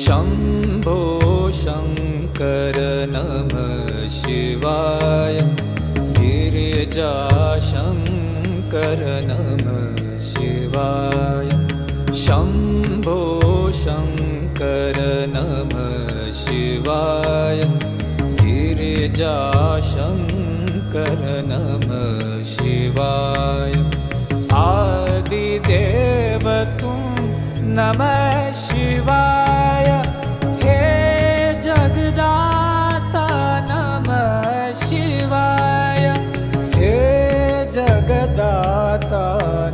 शम्भो शङ्कर नमः शिवाय गिरिजाशङ्कर नमः शिवाय शम्भो शङ्कर नमः शिवाय गिरिजाशङ्कर नमः शिवाय आदिदेव तुम नमः शिवाय हे जगदाता नमः शिवाय हे जगदाता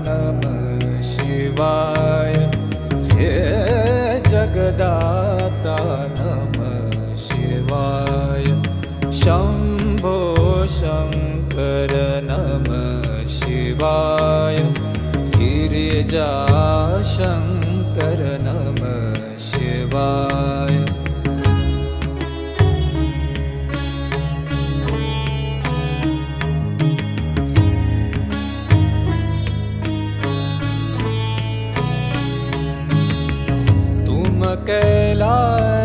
नमः शिवाय हे जगदाता नमः शिवाय शम्भो शङ्कर नमः शिवाय गिरिजाशङ्कर नमः शिवाय तुम कैलाशपति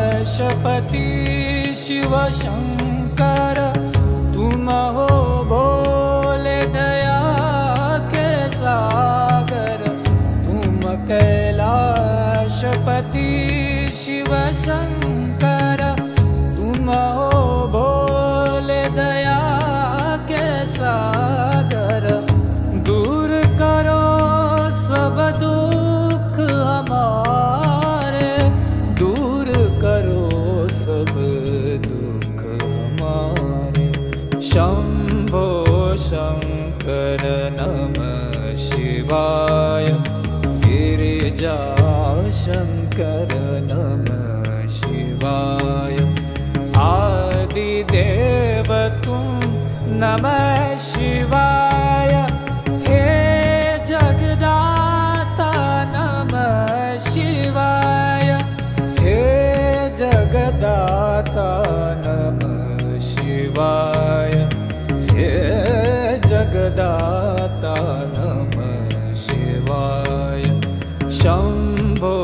शिव शंकर तुम हो भोले दया के सागर तुम कैलाशपति शिव शंकर तुम हो भोले दया के सागर दूर करो सब दुख हमारे दूर करो सब दुख हमारे शम्भो शङ्कर नमः शिवाय गिरिजाशङ्कर नमः शिवाय आदिदेव तुम नमः शिवाय हे जगदाता नमः शिवाय हे जगदाता नमः शिवाय हे जगदाता नमः शिवाय शम्भो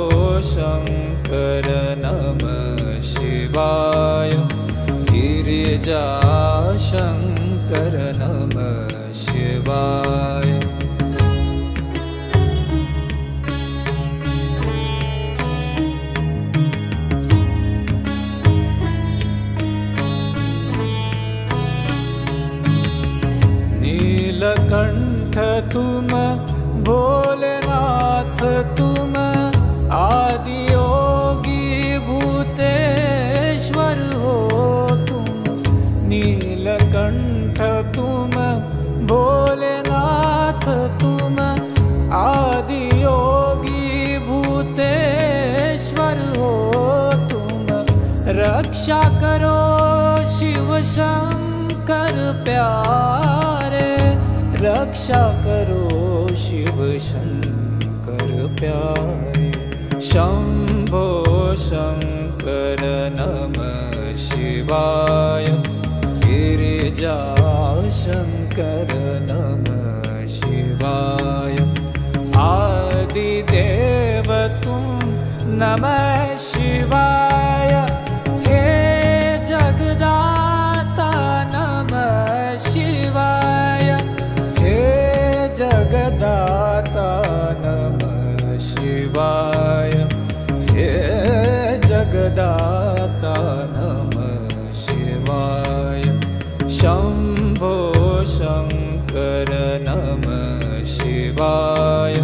शङ्कर नमः शिवाय गिरिजाशङ्कर नमः शिवाय नीलकंठ तुम भोलेनाथ तुम आदि योगी भूतेश्वर हो तुम नीलकंठ तुम भोलेनाथ तुम आदि योगी भूतेश्वर हो तुम रक्षा करो शिव शंकर प्यारे रक्षा करो शिव शंकर प्यारे शम्भो शङ्कर नमः शिवाय गिरिजाशङ्कर नमः शिवाय आदिदेव तुम नमः शिवाय हे जगदाता नमः शिवाय हे जगदाता नमः शिवाय हे जगदाता नमः शिवाय शम्भो शङ्कर नमः शिवाय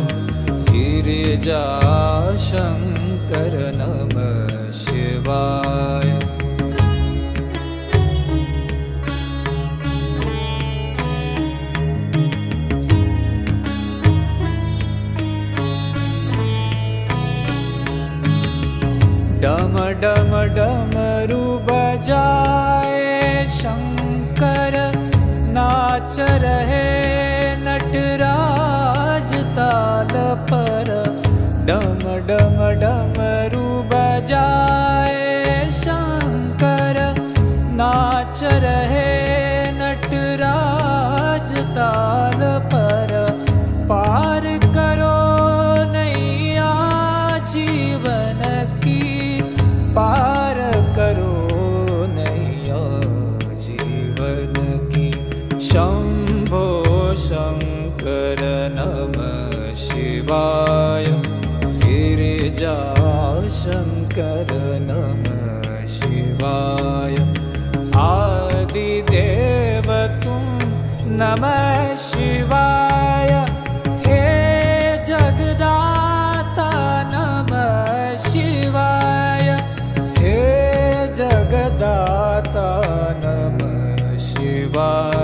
गिरिजाशङ्कर नमः शिवाय डम डम डमरू बजाए शंकर नाच रहे नटराज ताल पर डम डम डमरू बजाए शंकर नाच रहे नटराज ताल पर पार करो नैया जीवन की नमः शिवाय। हे जगदाता नमः शिवाय। हे जगदाता नमः शिवाय।